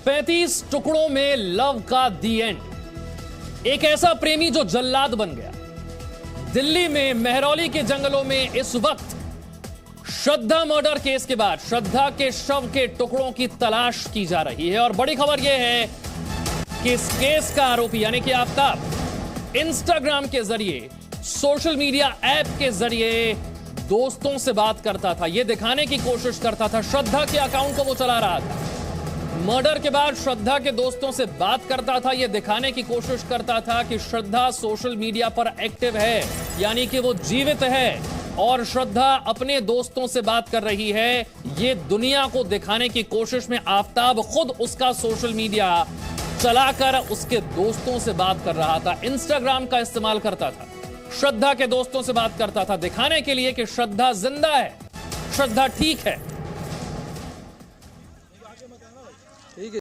35 टुकड़ों में लव का दी एंड। एक ऐसा प्रेमी जो जल्लाद बन गया। दिल्ली में मेहरौली के जंगलों में इस वक्त श्रद्धा मर्डर केस के बाद श्रद्धा के शव के टुकड़ों की तलाश की जा रही है। और बड़ी खबर यह है कि इस केस का आरोपी यानी कि आफ्ताब इंस्टाग्राम के जरिए, सोशल मीडिया ऐप के जरिए दोस्तों से बात करता था। यह दिखाने की कोशिश करता था, श्रद्धा के अकाउंट को वो चला रहा था। मर्डर के बाद श्रद्धा के दोस्तों से बात करता था, यह दिखाने की कोशिश करता था कि श्रद्धा सोशल मीडिया पर एक्टिव है, यानी कि वो जीवित है और श्रद्धा अपने दोस्तों से बात कर रही है। ये दुनिया को दिखाने की कोशिश में आफ्ताब खुद उसका सोशल मीडिया चलाकर उसके दोस्तों से बात कर रहा था। इंस्टाग्राम का इस्तेमाल करता था, श्रद्धा के दोस्तों से बात करता था, दिखाने के लिए कि श्रद्धा जिंदा है, श्रद्धा ठीक है।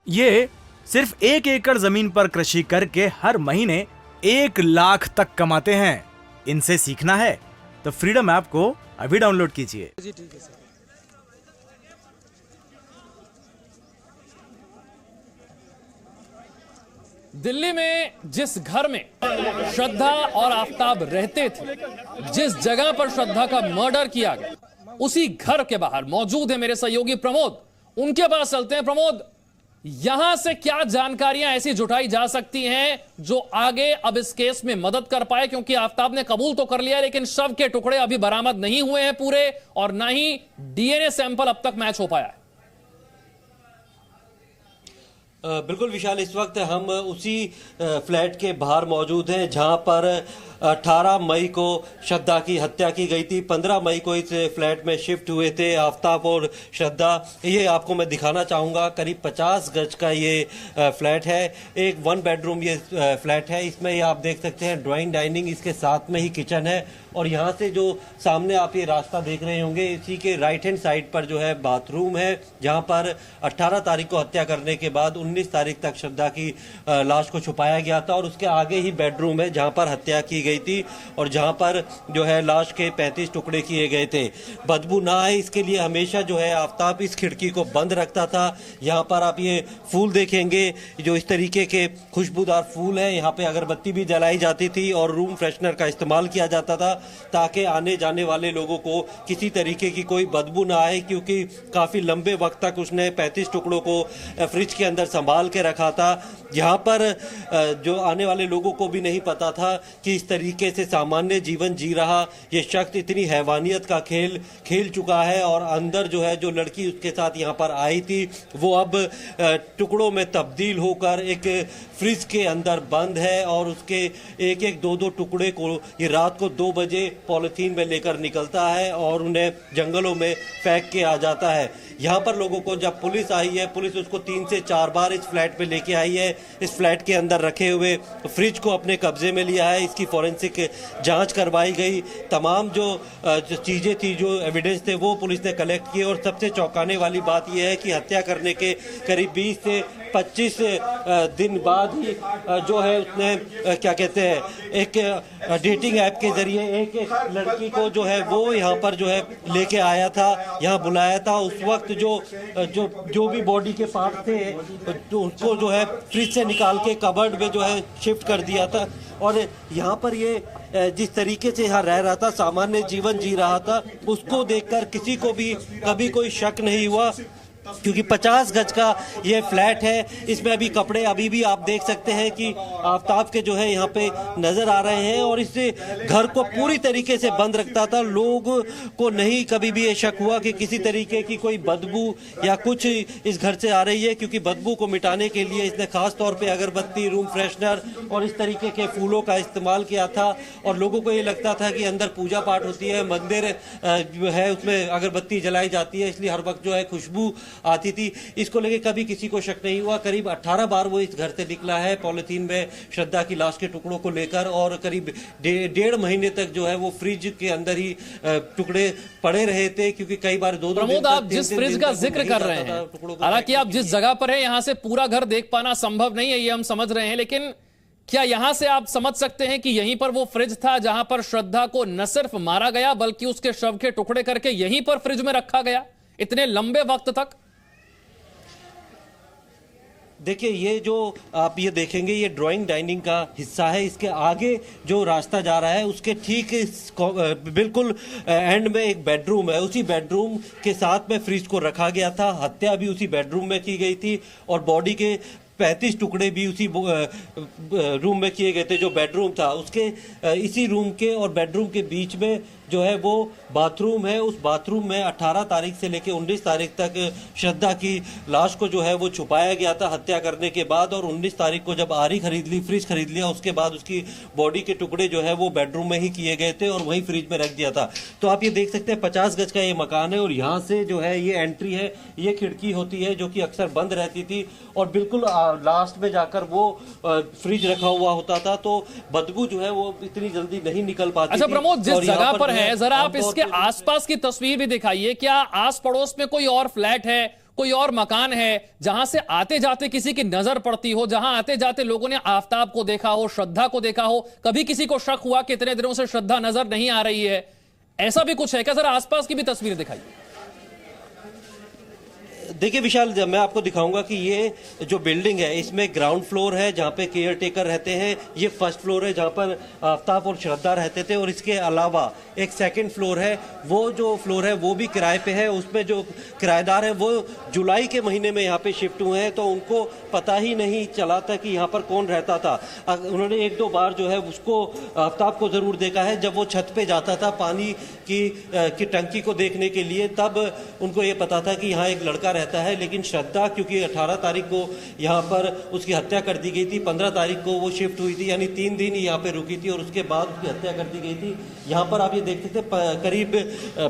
ये सिर्फ 1 एकड़ जमीन पर कृषि करके हर महीने 1 लाख तक कमाते हैं। इनसे सीखना है तो फ्रीडम ऐप को अभी डाउनलोड कीजिए। जी ठीक है सर। दिल्ली में जिस घर में श्रद्धा और आफ्ताब रहते थे, जिस जगह पर श्रद्धा का मर्डर किया गया, उसी घर के बाहर मौजूद है मेरे सहयोगी प्रमोद। उनके पास चलते हैं। प्रमोद, यहां से क्या जानकारियां ऐसी जुटाई जा सकती हैं जो आगे अब इस केस में मदद कर पाए? क्योंकि आफ्ताब ने कबूल तो कर लिया, लेकिन शव के टुकड़े अभी बरामद नहीं हुए हैं पूरे, और ना ही डीएनए सैंपल अब तक मैच हो पाया है। बिल्कुल विशाल, इस वक्त हम उसी फ्लैट के बाहर मौजूद हैं जहां पर 18 मई को श्रद्धा की हत्या की गई थी। 15 मई को इस फ्लैट में शिफ्ट हुए थे आफ्ताब और श्रद्धा। ये आपको मैं दिखाना चाहूँगा, करीब 50 गज का ये फ्लैट है। एक 1 बेडरूम ये फ्लैट है। इसमें ये आप देख सकते हैं ड्राइंग डाइनिंग, इसके साथ में ही किचन है। और यहाँ से जो सामने आप ये रास्ता देख रहे होंगे, इसी के राइट हैंड साइड पर जो है बाथरूम है, जहाँ पर 18 तारीख को हत्या करने के बाद 19 तारीख तक श्रद्धा की लाश को छुपाया गया था। और उसके आगे ही बेडरूम है जहाँ पर हत्या की गई थी और जहाँ पर जो है लाश के 35 टुकड़े किए गए थे। बदबू ना आए इसके लिए हमेशा जो है आफ्ताब इस खिड़की को बंद रखता था। यहाँ पर आप ये फूल देखेंगे, जो इस तरीके के खुशबूदार फूल है। यहाँ पे अगरबत्ती भी जलाई जाती थी और रूम फ्रेशनर का इस्तेमाल किया जाता था ताकि आने जाने वाले लोगों को किसी तरीके की कोई बदबू ना आए, क्योंकि काफ़ी लंबे वक्त तक उसने 35 टुकड़ों को फ्रिज के अंदर संभाल के रखा था। यहाँ पर जो आने वाले लोगों को भी नहीं पता था कि इस तरीके से सामान्य जीवन जी रहा ये शख्स इतनी हैवानियत का खेल चुका है। और अंदर जो है जो लड़की उसके साथ यहाँ पर आई थी वो अब टुकड़ों में तब्दील होकर एक फ्रिज के अंदर बंद है। और उसके एक एक 2-2 टुकड़े को ये रात को 2 बजे पॉलिथीन में लेकर निकलता है और उन्हें जंगलों में फेंक के आ जाता है। यहाँ पर लोगों को जब पुलिस आई है, पुलिस उसको 3 से 4 बार इस फ्लैट पे लेके आई है। इस फ्लैट के अंदर रखे हुए फ्रिज को अपने कब्जे में लिया है। इसकी फॉरेंसिक जांच करवाई गई। तमाम जो चीज़ें थी, जो एविडेंस थे, वो पुलिस ने कलेक्ट किए। और सबसे चौंकाने वाली बात यह है कि हत्या करने के करीब 20 से 25 दिन बाद ही जो है उसने क्या कहते हैं एक डेटिंग ऐप के जरिए एक लड़की को जो है वो यहाँ पर जो है लेके आया था, यहाँ बुलाया था। उस वक्त जो भी बॉडी के पार्ट थे तो उसको जो है फ्रिज से निकाल के कबर्ड में जो है शिफ्ट कर दिया था। और यहाँ पर ये जिस तरीके से यहाँ रह रहा था, सामान्य जीवन जी रहा था, उसको देखकर किसी को भी कभी कोई शक नहीं हुआ, क्योंकि 50 गज का ये फ्लैट है। इसमें अभी कपड़े अभी भी आप देख सकते हैं कि आफ्ताब के जो है यहाँ पे नजर आ रहे हैं। और इस घर को पूरी तरीके से बंद रखता था। लोग को नहीं कभी भी ये शक हुआ कि किसी तरीके की कोई बदबू या कुछ इस घर से आ रही है, क्योंकि बदबू को मिटाने के लिए इसने खास तौर पे अगरबत्ती, रूम फ्रेशनर और इस तरीके के फूलों का इस्तेमाल किया था। और लोगों को ये लगता था कि अंदर पूजा पाठ होती है, मंदिर जो है उसमें अगरबत्ती जलाई जाती है, इसलिए हर वक्त जो है खुशबू आती थी। इसको लेके कभी किसी को शक नहीं हुआ। करीब 18 बार वो इस घर से निकला है पॉलिथीन में श्रद्धा की लाश के टुकड़ों को लेकर। और करीब 1.5 महीने तक जो है वो फ्रिज के अंदर ही टुकड़े पड़े रहे थे, क्योंकि कई बार 2-2 दिन प्रमोद, आप जिस फ्रिज का जिक्र कर रहे हैं, हालांकि आप जिस जगह पर है यहां से पूरा घर देख पाना संभव नहीं है, ये हम समझ रहे हैं, लेकिन क्या यहां से आप समझ सकते हैं कि यहीं पर वो फ्रिज था जहां पर श्रद्धा को न सिर्फ मारा गया बल्कि उसके शव के टुकड़े करके यहीं पर फ्रिज में रखा गया इतने लंबे वक्त तक? देखिए, ये जो आप ये देखेंगे, ये ड्राइंग डाइनिंग का हिस्सा है। इसके आगे जो रास्ता जा रहा है उसके ठीक बिल्कुल एंड में एक बेडरूम है। उसी बेडरूम के साथ में फ्रिज को रखा गया था। हत्या भी उसी बेडरूम में की गई थी और बॉडी के 35 टुकड़े भी उसी रूम में किए गए थे जो बेडरूम था। उसके इसी रूम के और बेडरूम के बीच में जो है वो बाथरूम है। उस बाथरूम में 18 तारीख से लेकर 19 तारीख तक श्रद्धा की लाश को जो है वो छुपाया गया था हत्या करने के बाद। और 19 तारीख को जब आरी खरीद ली, फ्रिज खरीद लिया, उसके बाद उसकी बॉडी के टुकड़े जो है वो बेडरूम में ही किए गए थे और वहीं फ्रिज में रख दिया था। तो आप ये देख सकते हैं 50 गज का ये मकान है और यहाँ से जो है ये एंट्री है। ये खिड़की होती है जो कि अक्सर बंद रहती थी और बिल्कुल लास्ट में जाकर वो फ्रिज रखा हुआ होता था, तो बदबू जो है वो इतनी जल्दी नहीं निकल पाती। अच्छा प्रमोद, जिस जगह पर है जरा आप आमतौर इसके आसपास की तस्वीर भी दिखाइए। क्या आस पड़ोस में कोई और फ्लैट है, कोई और मकान है जहां से आते जाते किसी की नजर पड़ती हो, जहां आते जाते लोगों ने आफताब को देखा हो, श्रद्धा को देखा हो, कभी किसी को शक हुआ कि इतने दिनों से श्रद्धा नजर नहीं आ रही है? ऐसा भी कुछ है क्या? जरा आसपास की भी तस्वीर दिखाइए। देखिए विशाल, मैं आपको दिखाऊंगा कि ये जो बिल्डिंग है इसमें ग्राउंड फ्लोर है जहां पे केयर टेकर रहते हैं। ये फर्स्ट फ्लोर है जहां पर आफ्ताब और श्रद्धा रहते थे और इसके अलावा एक सेकंड फ्लोर है। वो जो फ्लोर है वो भी किराए पे है। उसमें जो किराएदार है वो जुलाई के महीने में यहाँ पे शिफ्ट हुए हैं, तो उनको पता ही नहीं चला था कि यहाँ पर कौन रहता था। उन्होंने 1-2 बार जो है उसको आफ्ताब को जरूर देखा है जब वो छत पे जाता था पानी की टंकी को देखने के लिए, तब उनको ये पता था कि यहाँ एक लड़का रहता है। लेकिन श्रद्धा क्योंकि 18 तारीख को यहाँ पर उसकी हत्या कर दी गई थी, 15 तारीख को वो शिफ्ट हुई थी, यानी 3 दिन ही यहाँ पे रुकी थी और उसके बाद उसकी हत्या कर दी गई थी। यहाँ पर आप ये देख सकते हैं करीब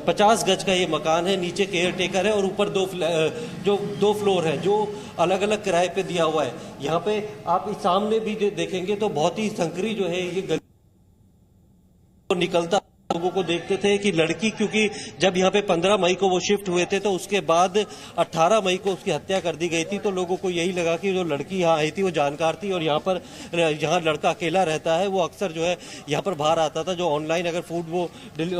50 गज का ये मकान है। नीचे केयर टेकर है और ऊपर दो फ्लोर है जो अलग अलग किराए पे दिया हुआ है। यहाँ पे आप इस सामने भी जो देखेंगे तो बहुत ही संकरी जो है ये गली निकलता लोगों को देखते थे कि लड़की, क्योंकि जब यहाँ पे 15 मई को वो शिफ्ट हुए थे तो उसके बाद 18 मई को उसकी हत्या कर दी गई थी। तो लोगों को यही लगा कि जो लड़की यहाँ आई थी वो जानकार थी और यहाँ लड़का अकेला रहता है। वो अक्सर जो है यहाँ पर बाहर आता था, जो ऑनलाइन अगर फूड वो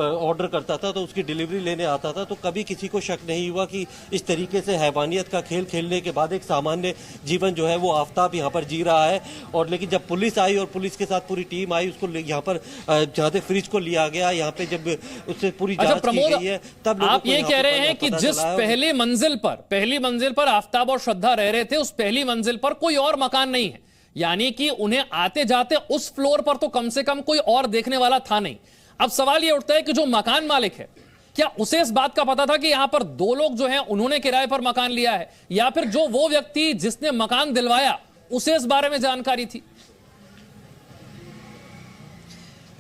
ऑर्डर करता था तो उसकी डिलीवरी लेने आता था। तो कभी किसी को शक नहीं हुआ कि इस तरीके से हैवानियत का खेल खेलने के बाद एक सामान्य जीवन जो है वो आफ्ताब यहाँ पर जी रहा है। और लेकिन जब पुलिस आई और पुलिस के साथ पूरी टीम आई, उसको यहाँ पर जहाँ से फ्रिज को लिया गया, यहाँ पे जब उससे पूरी जांच की गई है, तब आप ये कह रहे हैं कि जिस पहली मंजिल पर आफ्ताब और श्रद्धा रह रहे थे, उस पहली मंजिल पर कोई और मकान नहीं है, यानी कि उन्हें आते जाते उस फ्लोर पर तो कम से कम कोई और देखने वाला था नहीं। अब सवाल ये उठता है कि जो मकान मालिक है, क्या उसे इस बात का पता था कि यहां पर 2 लोग जो हैं उन्होंने किराए पर मकान लिया है, या फिर जो वो व्यक्ति जिसने मकान दिलवाया उसे इस बारे में जानकारी थी?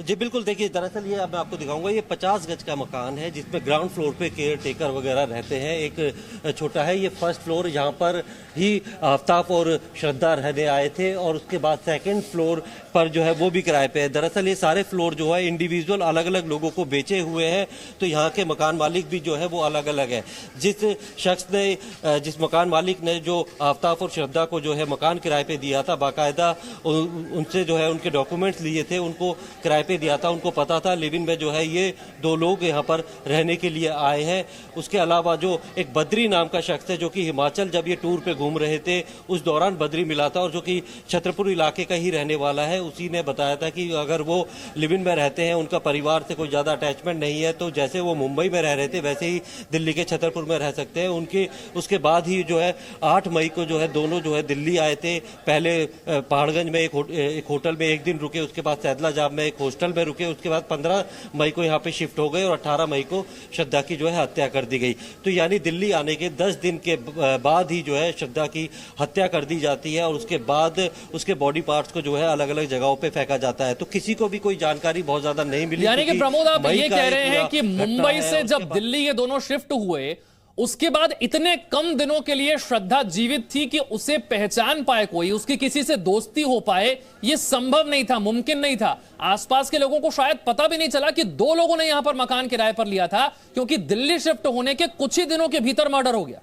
जी बिल्कुल, देखिए दरअसल ये मैं आपको दिखाऊंगा, ये 50 गज का मकान है जिसमें ग्राउंड फ्लोर पे केयर टेकर वगैरह रहते हैं। एक छोटा है ये फर्स्ट फ्लोर, यहाँ पर ही आफ्ताब और श्रद्धा रहने आए थे और उसके बाद सेकंड फ्लोर पर जो है वो भी किराए पे है। दरअसल ये सारे फ्लोर जो है इंडिविजुअल अलग अलग लोगों को बेचे हुए हैं, तो यहाँ के मकान मालिक भी जो है वो अलग अलग है। जिस मकान मालिक ने जो आफ्ताब और श्रद्धा को जो है मकान किराए पे दिया था, बाकायदा उनसे जो है उनके डॉक्यूमेंट्स लिए थे, उनको किराए पे दिया था, उनको पता था लिव इन में जो है ये 2 लोग यहाँ पर रहने के लिए आए हैं। उसके अलावा जो एक बद्री नाम का शख्स है जो कि हिमाचल जब ये टूर पे घूम रहे थे उस दौरान बद्री मिला था और जो कि छतरपुर इलाके का ही रहने वाला है, उसी ने बताया था कि अगर वो लिव इन में रहते हैं, उनका परिवार से कोई ज्यादा अटैचमेंट नहीं है, तो जैसे वो मुंबई में रह रहे थे वैसे ही दिल्ली के छतरपुर में रह सकते हैं। उनके उसके बाद ही जो है 8 मई को जो है दोनों जो है दिल्ली आए थे। पहले पहाड़गंज में एक होटल में 1 दिन रुके, उसके बाद सैदलाजाब में एक हॉस्टल में रुके, उसके बाद 15 मई को यहाँ पे शिफ्ट हो गए और 18 मई को श्रद्धा की जो है हत्या कर दी गई। तो यानी दिल्ली आने के 10 दिन के बाद ही जो है श्रद्धा की हत्या कर दी जाती है और उसके बाद उसके बॉडी पार्ट्स को जो है अलग अलग जगहों पे फेंका जाता है। तो किसी को भी कोई जानकारी बहुत ज्यादा नहीं मिली। यानी कि प्रमोद आप ये कह रहे हैं कि मुंबई से जब दिल्ली ये दोनों शिफ्ट हुए उसके बाद इतने कम दिनों के लिए श्रद्धा जीवित थी कि उसे पहचान पाए कोई, उसकी किसी से दोस्ती हो पाए, यह संभव नहीं था, मुमकिन नहीं था। आसपास के लोगों को शायद पता भी नहीं चला कि 2 लोगों ने यहां पर मकान किराए पर लिया था, क्योंकि दिल्ली शिफ्ट होने के कुछ ही दिनों के भीतर मर्डर हो गया।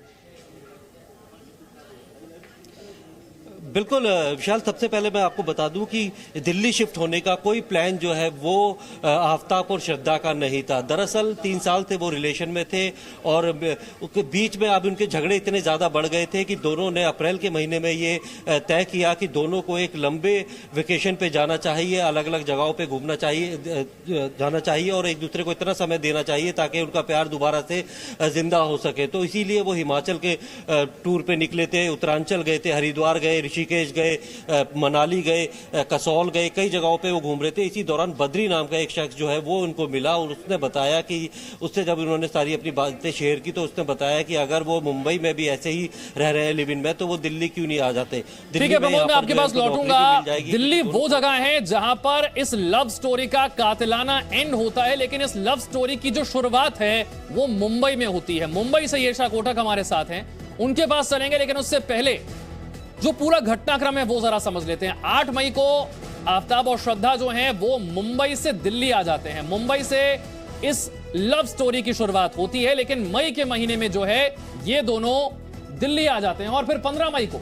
बिल्कुल विशाल, सबसे पहले मैं आपको बता दूं कि दिल्ली शिफ्ट होने का कोई प्लान जो है वो आफ्ताब और श्रद्धा का नहीं था। दरअसल 3 साल से वो रिलेशन में थे और बीच में अब उनके झगड़े इतने ज्यादा बढ़ गए थे कि दोनों ने अप्रैल के महीने में ये तय किया कि दोनों को एक लंबे वेकेशन पे जाना चाहिए, अलग अलग जगहों पे घूमना चाहिए, जाना चाहिए और एक दूसरे को इतना समय देना चाहिए ताकि उनका प्यार दोबारा से जिंदा हो सके। तो इसीलिए वो हिमाचल के टूर पे निकले थे, उत्तरांचल गए थे, हरिद्वार गए, ऋषिकेश गए, मनाली गए, कसौल गए, कई जगहों पे वो घूम रहे थे। इसी दौरान बद्री नाम का एक शख्स जो है वो उनको मिला और उसने बताया कि उससे जब उन्होंने सारी अपनी बातें शेयर की तो उसने बताया कि अगर वो मुंबई में भी ऐसे ही रह रहे हैं लिव इन में तो वो दिल्ली क्यों नहीं आ जाते। ठीक है प्रमोद, मैं आपके पास लौटूंगा। दिल्ली वो जगह है जहां पर इस लव स्टोरी का कातिलाना एंड होता है, लेकिन इस लव स्टोरी की जो शुरुआत है वो मुंबई में होती है। मुंबई से येशा कोटक हमारे साथ हैं, उनके पास चलेंगे, लेकिन उससे पहले जो पूरा घटनाक्रम है वो जरा समझ लेते हैं। 8 मई को आफ्ताब और श्रद्धा जो हैं वो मुंबई से दिल्ली आ जाते हैं। मुंबई से इस लव स्टोरी की शुरुआत होती है, लेकिन मई के महीने में जो है ये दोनों दिल्ली आ जाते हैं और फिर 15 मई को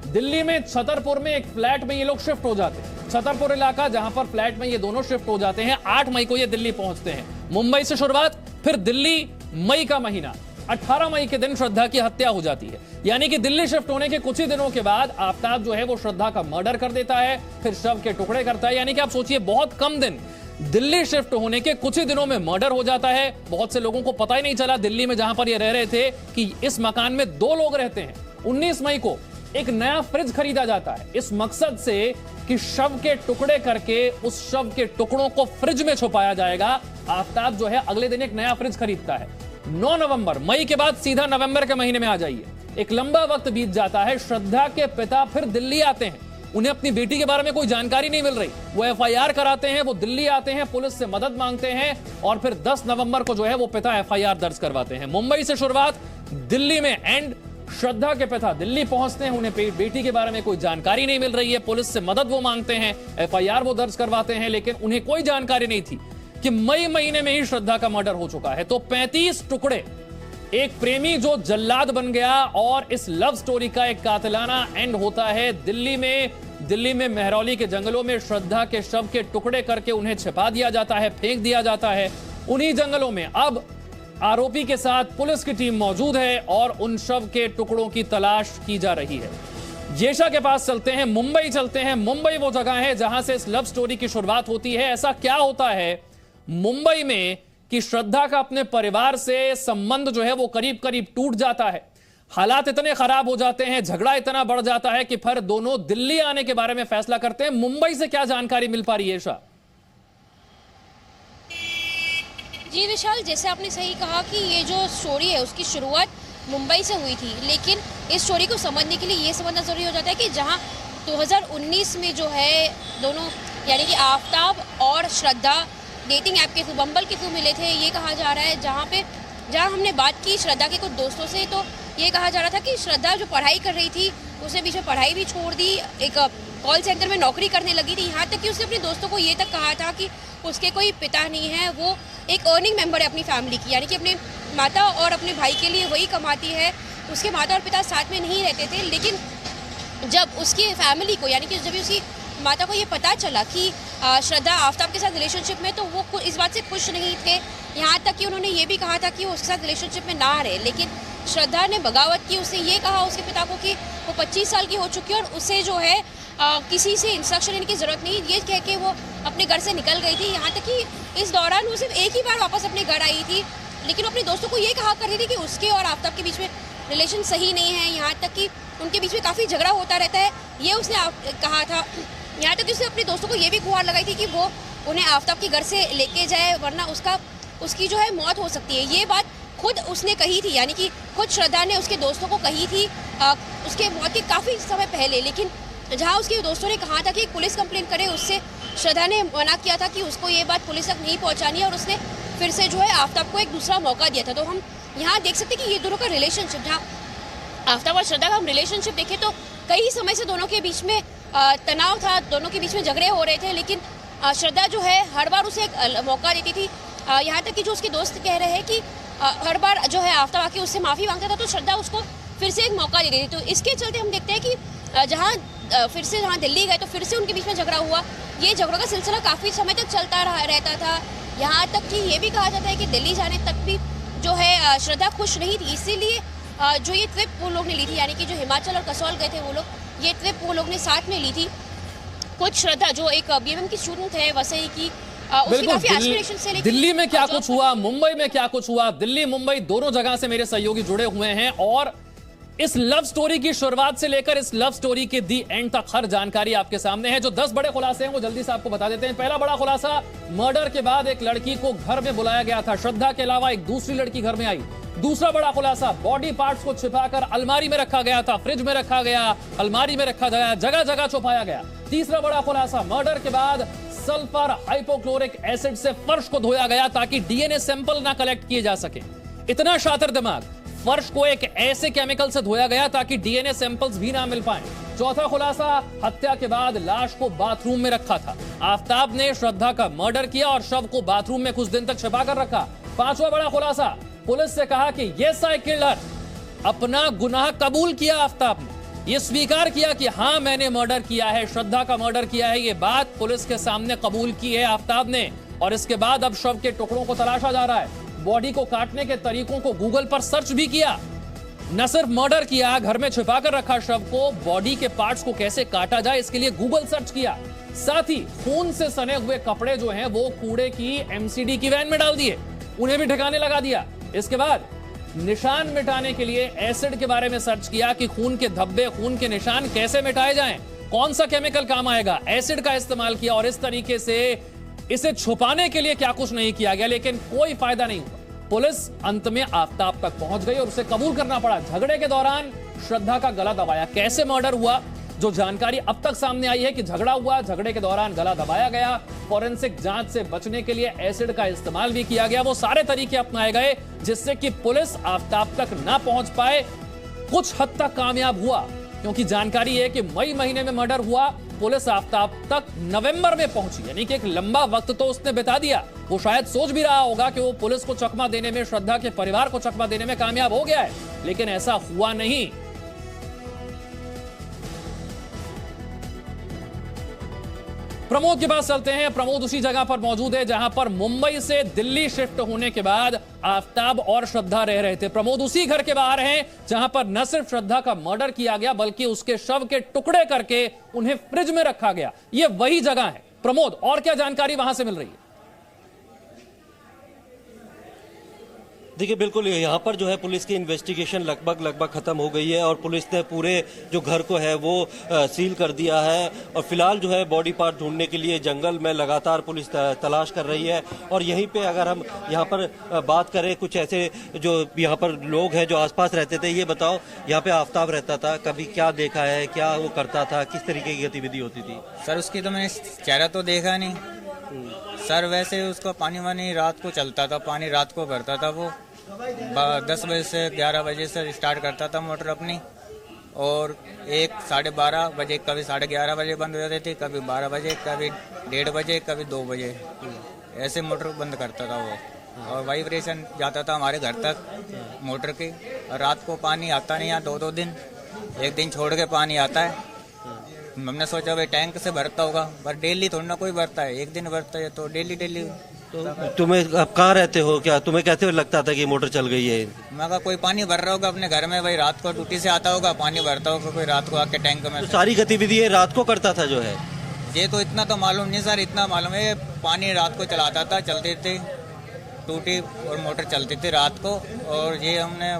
दिल्ली में छतरपुर में एक फ्लैट में ये लोग शिफ्ट हो जाते हैं। छतरपुर इलाका जहां पर फ्लैट में ये दोनों शिफ्ट हो जाते हैं। 8 मई को ये दिल्ली पहुंचते हैं। मुंबई से शुरुआत, फिर दिल्ली, मई का महीना, 18 मई के दिन श्रद्धा की हत्या हो जाती है। यानी कि दिल्ली शिफ्ट होने के कुछ ही दिनों के बाद आफ्ताब जो है वो श्रद्धा का मर्डर कर देता है, फिर शव के टुकड़े करता है। यानी कि आप सोचिए बहुत कम दिन, दिल्ली शिफ्ट होने के कुछ ही दिनों में मर्डर हो जाता है। बहुत से लोगों को पता ही नहीं चला दिल्ली में जहां पर ये रह रहे थे कि इस मकान में 2 लोग रहते हैं। 19 मई को एक नया फ्रिज खरीदा जाता है इस मकसद से कि शव के टुकड़े करके उस शव के टुकड़ों को फ्रिज में छुपाया जाएगा। आफ्ताब जो है अगले दिन एक नया फ्रिज खरीदता है। 9 नवंबर, मई के बाद सीधा नवंबर के महीने में आ जाइए। एक लंबा वक्त बीत जाता है। श्रद्धा के पिता फिर दिल्ली आते हैं। उन्हें अपनी बेटी के बारे में कोई जानकारी नहीं मिल रही। वो FIR कराते हैं, वो दिल्ली आते हैं, पुलिस से मदद मांगते हैं और फिर 10 नवंबर को जो है वो पिता FIR दर्ज करवाते हैं। मुंबई से शुरुआत, दिल्ली में एंड। श्रद्धा के पिता दिल्ली पहुंचते हैं, उन्हें बेटी के बारे में कोई जानकारी नहीं मिल रही है। पुलिस से मदद वो मांगते हैं, FIR वो दर्ज करवाते हैं, लेकिन उन्हें कोई जानकारी नहीं थी कि मई महीने में ही श्रद्धा का मर्डर हो चुका है। तो 35 टुकड़े, एक प्रेमी जो जल्लाद बन गया और इस लव स्टोरी का एक कातिलाना एंड होता है दिल्ली में मेहरौली के जंगलों में श्रद्धा के शव के टुकड़े करके उन्हें छिपा दिया जाता है, फेंक दिया जाता है। उन्हीं जंगलों में अब आरोपी के साथ पुलिस की टीम मौजूद है और उन शव के टुकड़ों की तलाश की जा रही है। येशा के पास चलते हैं, मुंबई चलते हैं। मुंबई वो जगह है जहां से इस लव स्टोरी की शुरुआत होती है। ऐसा क्या होता है मुंबई में कि श्रद्धा का अपने परिवार से संबंध जो है वो करीब करीब टूट जाता है। हालात इतने खराब हो जाते हैं, झगड़ा इतना बढ़ जाता है कि फिर दोनों दिल्ली आने के बारे में फैसला करते हैं। मुंबई से क्या जानकारी मिल पा रही है येशा? जी विशाल, जैसे आपने सही कहा कि ये जो स्टोरी है उसकी शुरुआत मुंबई से हुई थी, लेकिन इस स्टोरी को समझने के लिए ये समझना जरूरी हो जाता है कि जहां 2019 में जो है दोनों यानी कि आफ्ताब और श्रद्धा डेटिंग ऐप के थ्रू, बम्बल के थ्रू मिले थे, ये कहा जा रहा है। जहां हमने बात की श्रद्धा के कुछ दोस्तों से, तो ये कहा जा रहा था कि श्रद्धा जो पढ़ाई कर रही थी उसने बीच में पढ़ाई भी छोड़ दी, एक कॉल सेंटर में नौकरी करने लगी थी। यहाँ तक कि उसने अपने दोस्तों को ये तक कहा था कि उसके कोई पिता नहीं है, वो एक अर्निंग मेंबर है अपनी फैमिली की, यानी कि अपने माता और अपने भाई के लिए वही कमाती है। उसके माता और पिता साथ में नहीं रहते थे, लेकिन जब उसकी फैमिली को यानी कि जब उसकी माता को ये पता चला कि श्रद्धा आफ्ताब के साथ रिलेशनशिप में, तो वो इस बात से खुश नहीं थे। यहाँ तक कि उन्होंने ये भी कहा था कि वो उसके साथ रिलेशनशिप में ना रहे, लेकिन श्रद्धा ने बगावत की। उसने ये कहा उसके पिता को कि वो 25 साल की हो चुकी है और उसे जो है किसी से इंस्ट्रक्शन लेने की ज़रूरत नहीं, ये कह के वो अपने घर से निकल गई थी। यहाँ तक कि इस दौरान वो सिर्फ एक ही बार वापस अपने घर आई थी, लेकिन वो अपने दोस्तों को ये कहा कर रही थी कि उसके और आफ्ताब के बीच में रिलेशन सही नहीं है। यहाँ तक कि उनके बीच में काफ़ी झगड़ा होता रहता है, ये उसने कहा था। यहाँ तक कि उसने अपने दोस्तों को ये भी गुहार लगाई थी कि वो उन्हें आफ्ताब के घर से लेके जाए, वरना उसकी जो है मौत हो सकती है। ये बात खुद उसने कही थी, यानी कि खुद श्रद्धा ने उसके दोस्तों को कही थी उसके मौत के काफ़ी समय पहले। लेकिन जहाँ उसके दोस्तों ने कहा था कि पुलिस कंप्लेंट करे, उससे श्रद्धा ने मना किया था कि उसको ये बात पुलिस तक नहीं पहुँचानी है और उसने फिर से जो है आफ्ताब को एक दूसरा मौका दिया था। तो हम यहाँ देख सकते कि ये दोनों का रिलेशनशिप, जहाँ आफ्ताब और श्रद्धा का हम रिलेशनशिप देखें तो कई समय से दोनों के बीच में तनाव था, दोनों के बीच में झगड़े हो रहे थे, लेकिन श्रद्धा जो है हर बार उसे एक मौका देती थी। यहाँ तक कि जो उसके दोस्त कह रहे हैं कि हर बार जो है आफ्ताब आके उससे माफ़ी मांगता था तो श्रद्धा उसको फिर से एक मौका दे देती थी। तो इसके चलते हम देखते हैं कि जहाँ फिर से जहाँ दिल्ली गए तो फिर से उनके बीच में झगड़ा हुआ। ये झगड़ों का सिलसिला काफ़ी समय तक चलता रहता था। यहाँ तक कि ये भी कहा जाता है कि दिल्ली जाने तक भी जो है श्रद्धा खुश नहीं थी, इसीलिए जो ये ट्रिप वो लोग ने ली थी, यानी कि जो हिमाचल और कसौल गए थे वो लोग, ये ट्रिप वो लोग ने साथ में ली थी। कुछ श्रद्धा जो एक बीएमएम की स्टूडेंट है वसई की, उसकी काफी एस्पिरेशन से, लेकिन दिल्ली में क्या कुछ हुआ, मुंबई में क्या कुछ हुआ, दिल्ली मुंबई दोनों जगह से मेरे सहयोगी जुड़े हुए हैं और इस लव स्टोरी की शुरुआत से लेकर इस लव स्टोरी के दी एंड तक हर जानकारी आपके सामने है। जो 10 बड़े खुलासे हैं वो जल्दी से आपको बता देते हैं। पहला बड़ा खुलासा, मर्डर के बाद एक लड़की को घर में बुलाया गया था, श्रद्धा के अलावा एक दूसरी लड़की घर में आई। दूसरा बड़ा खुलासा, बॉडी पार्ट्स को छिपाकर अलमारी में रखा गया था, फ्रिज में रखा गया, अलमारी में रखा गया, जगह जगह छुपाया गया। तीसरा बड़ा खुलासा, मर्डर के बाद सल्फर हाइपोक्लोरिक एसिड से फर्श को धोया गया ताकि डीएनए सैंपल ना कलेक्ट किए जा सके। इतना शातिर दिमाग, फर्श को एक ऐसे केमिकल से धोया गया ताकि डीएनए सैंपल्स भी ना मिल पाए। चौथा खुलासा, हत्या के बाद लाश को बाथरूम में रखा था। आफताब ने श्रद्धा का मर्डर किया और शव को बाथरूम में कुछ दिन तक छिपा कर रखा। पांचवा बड़ा खुलासा, पुलिस से कहा कि ये साइकिल किलर, अपना गुनाह कबूल किया आफताब ने। ये स्वीकार किया कि हां मैंने मर्डर किया है, श्रद्धा का मर्डर किया है, ये बात पुलिस के सामने कबूल की है आफताब ने। और इसके बाद अब शव के टुकड़ों को तलाशा जा रहा है। बॉडी को काटने के तरीकों को गूगल पर सर्च भी किया। न सिर्फ मर्डर किया, घर में छिपाकर रखा शव को, बॉडी के पार्ट्स को कैसे काटा जाए इसके लिए गूगल सर्च किया। साथ ही खून से सने हुए कपड़े जो हैं वो कूड़े की एमसीडी की वैन में डाल दिए, उन्हें भी ठिकाने लगा दिया। इसके बाद निशान मिटाने के लिए एसिड के बारे में सर्च किया कि खून के धब्बे, खून के निशान कैसे मिटाए जाएं, कौन सा केमिकल काम आएगा। एसिड का इस्तेमाल किया और इस तरीके से इसे छुपाने के लिए क्या कुछ नहीं किया गया, लेकिन कोई फायदा नहीं हुआ। पुलिस अंत में आफताब तक पहुंच गई और उसे कबूल करना पड़ा, झगड़े के दौरान श्रद्धा का गला दबाया। कैसे मर्डर हुआ, जो जानकारी अब तक सामने आई है कि झगड़ा हुआ, झगड़े के दौरान गला दबाया गया, फॉरेंसिक जांच से बचने के लिए एसिड का इस्तेमाल भी किया गया। वो सारे तरीके अपनाए गए जिससे कि पुलिस आफताब तक ना पहुंच पाए। कुछ हद तक कामयाब हुआ क्योंकि जानकारी है कि मई महीने में मर्डर हुआ, पुलिस आफताब तक नवंबर में पहुंची, यानी कि एक लंबा वक्त तो उसने बिता दिया। वो शायद सोच भी रहा होगा कि वो पुलिस को चकमा देने में, श्रद्धा के परिवार को चकमा देने में कामयाब हो गया है, लेकिन ऐसा हुआ नहीं। प्रमोद के पास चलते हैं। प्रमोद उसी जगह पर मौजूद है जहां पर मुंबई से दिल्ली शिफ्ट होने के बाद आफताब और श्रद्धा रह रहे थे। प्रमोद उसी घर के बाहर हैं जहां पर न सिर्फ श्रद्धा का मर्डर किया गया बल्कि उसके शव के टुकड़े करके उन्हें फ्रिज में रखा गया। यह वही जगह है। प्रमोद, और क्या जानकारी वहां से मिल रही है? देखिए, बिल्कुल यहाँ पर जो है पुलिस की इन्वेस्टिगेशन लगभग खत्म हो गई है और पुलिस ने पूरे जो घर को है वो सील कर दिया है और फिलहाल जो है बॉडी पार्ट ढूंढने के लिए जंगल में लगातार पुलिस तलाश कर रही है। और यहीं पे अगर हम यहाँ पर बात करें, कुछ ऐसे जो यहाँ पर लोग हैं जो आसपास रहते थे, ये बताओ यहाँ पे आफताब रहता था, कभी क्या देखा है, क्या वो करता था, किस तरीके की गतिविधि होती थी? सर उसकी तो मैंने चेहरा तो देखा नहीं सर, वैसे उसका पानी वानी रात को चलता था, पानी रात को भरता था। वो 10 बजे से 11 बजे से स्टार्ट करता था मोटर अपनी और 1 साढ़े 12 बजे, कभी 11:30 बजे बंद हो जाती थी, कभी 12 बजे, कभी 1:30 बजे, कभी 2 बजे, ऐसे मोटर बंद करता था वो। और वाइब्रेशन जाता था हमारे घर तक मोटर की। और रात को पानी आता नहीं, यहाँ 2-2 दिन, एक दिन छोड़ के पानी आता है। हमने सोचा भाई टैंक से भरता होगा, पर डेली थोड़ा ना कोई भरता है, एक दिन भरता है तो डेली। तो तुम्हें अब कहाँ रहते हो, क्या तुम्हें कैसे लगता था कि मोटर चल गई है? मैं कहा कोई पानी भर रहा होगा अपने घर में, भाई रात को ड्यूटी से आता होगा, पानी भरता होगा कोई रात को आके टैंक में। तो सारी गतिविधि रात को करता था जो है? ये तो इतना तो मालूम नहीं सर, इतना मालूम है पानी रात को चलाता था, चलती थी टूटी और मोटर चलती थी रात को। और ये हमने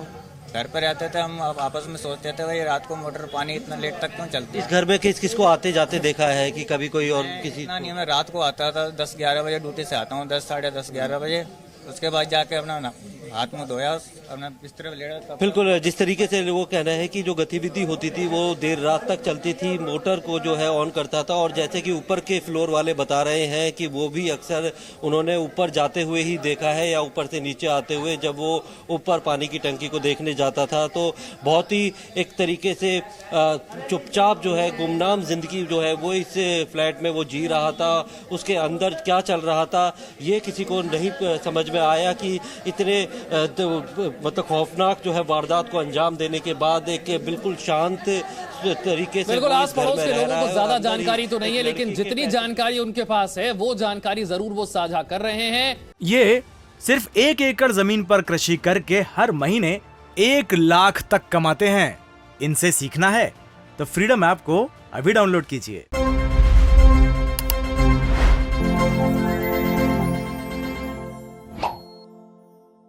घर पर रहते थे, हम आपस में सोचते थे भाई रात को मोटर पानी इतना लेट तक क्यों चलती है। इस घर में किस को आते जाते देखा है कि कभी कोई और किसी? नहीं, मैं रात को आता था 10-11 बजे ड्यूटी से आता हूँ, 10 साढ़े 10-11 बजे। उसके बाद जाके अपना हाथ मुंह धोया, अपना बिस्तर पे लेटा। बिल्कुल, जिस तरीके से वो कहना है कि जो गतिविधि होती थी वो देर रात तक चलती थी, मोटर को जो है ऑन करता था। और जैसे कि ऊपर के फ्लोर वाले बता रहे हैं कि वो भी अक्सर उन्होंने ऊपर जाते हुए ही देखा है या ऊपर से नीचे आते हुए, जब वो ऊपर पानी की टंकी को देखने जाता था तो बहुत ही एक तरीके से चुपचाप जो है गुमनाम जिंदगी जो है वो इस फ्लैट में वो जी रहा था। उसके अंदर क्या चल रहा था ये किसी को नहीं समझ में आया कि इतने मतलब खौफनाक जो है वारदात को अंजाम देने के बाद एक बिल्कुल शांत तरीके से बिल्कुल, आस पड़ोस के लोगों को ज्यादा अंदर ही जानकारी तो नहीं है, एक लेकिन लड़की के जितनी पैर- जानकारी उनके पास है वो जानकारी जरूर वो साझा कर रहे हैं। ये सिर्फ 1 एकड़ जमीन पर कृषि करके हर महीने 1 लाख तक कमाते हैं। इनसे सीखना है तो फ्रीडम ऐप को अभी डाउनलोड कीजिए।